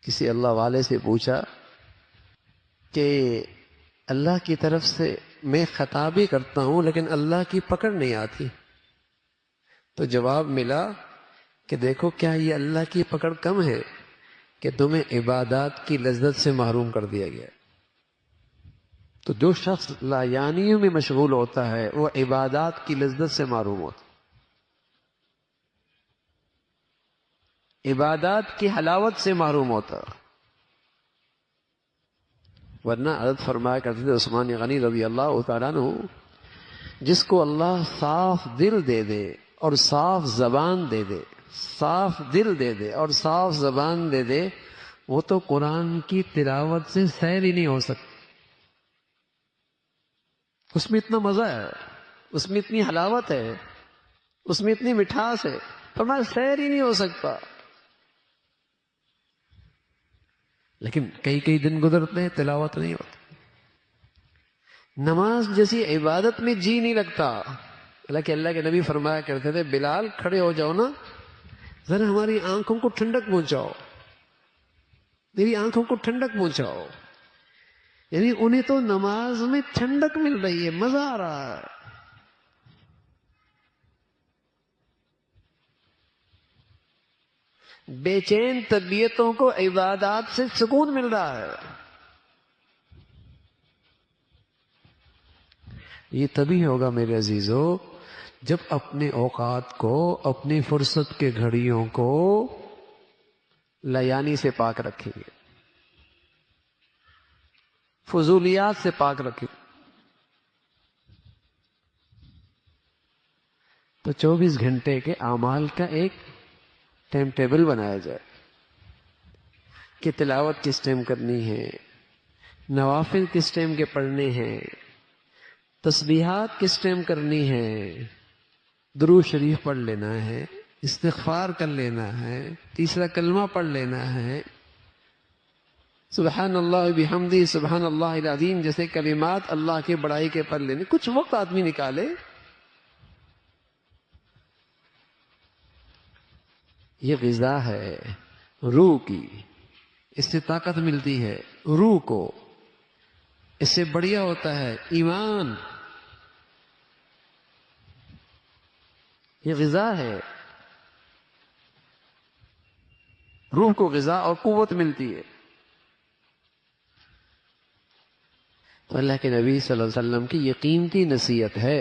کسی اللہ والے سے پوچھا کہ اللہ کی طرف سے میں خطا بھی کرتا ہوں لیکن اللہ کی پکڑ نہیں آتی، تو جواب ملا کہ دیکھو کیا یہ اللہ کی پکڑ کم ہے کہ تمہیں عبادات کی لذت سے محروم کر دیا گیا۔ تو جو شخص لا یعنیوں میں مشغول ہوتا ہے وہ عبادات کی لذت سے محروم ہوتا، عبادات کی حلاوت سے محروم ہوتا۔ ورنہ حضرت فرمایا کرتے تھے عثمان غنی رضی اللہ تعالیٰ عنہ، جس کو اللہ صاف دل دے دے اور صاف زبان دے دے، صاف دل دے دے اور صاف زبان دے دے، وہ تو قرآن کی تلاوت سے سیر ہی نہیں ہو سکتی۔ اس میں اتنا مزہ ہے، اس میں اتنی حلاوت ہے، اس میں اتنی مٹھاس ہے، فرمایا سیر ہی نہیں ہو سکتا۔ لیکن کئی دن گزرتے ہیں، تلاوت نہیں ہوتی۔ نماز جیسی عبادت میں جی نہیں لگتا، حالانکہ اللہ کے نبی فرمایا کرتے تھے بلال کھڑے ہو جاؤ نا، ذرا ہماری آنکھوں کو ٹھنڈک پہنچاؤ، میری آنکھوں کو ٹھنڈک پہنچاؤ۔ یعنی انہیں تو نماز میں ٹھنڈک مل رہی ہے، مزہ آ رہا ہے۔ بے چین طبیعتوں کو عبادات سے سکون مل رہا ہے۔ یہ تبھی ہوگا میرے عزیزو جب اپنے اوقات کو، اپنی فرصت کے گھڑیوں کو لیانی سے پاک رکھیں گے، فضولیات سے پاک رکھیں۔ تو 24 گھنٹے کے اعمال کا ایک ٹائم ٹیبل بنایا جائے کہ تلاوت کس ٹائم کرنی ہے، نوافل کس ٹائم کے پڑھنے ہیں، تسبیحات کس ٹائم کرنی ہے، درود شریف پڑھ لینا ہے، استغفار کر لینا ہے، تیسرا کلمہ پڑھ لینا ہے، سبحان اللہ بحمدہ سبحان اللہ العظیم جیسے کلمات اللہ کے بڑائی کے پڑھ لینے۔ کچھ وقت آدمی نکالے۔ یہ غذا ہے روح کی، اس سے طاقت ملتی ہے روح کو، اس سے بڑھیا ہوتا ہے ایمان۔ یہ غذا ہے، روح کو غذا اور قوت ملتی ہے۔ تو اللہ کے نبی صلی اللہ علیہ وسلم کی یہ قیمتی نصیحت ہے،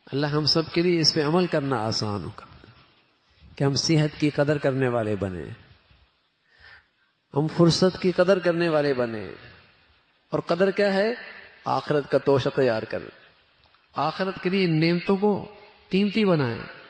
اللہ ہم سب کے لیے اس پہ عمل کرنا آسان ہوگا کہ ہم صحت کی قدر کرنے والے بنیں، ہم فرصت کی قدر کرنے والے بنیں۔ اور قدر کیا ہے؟ آخرت کا توشہ تیار کریں، آخرت کے لیے نعمتوں کو قیمتی بنائیں۔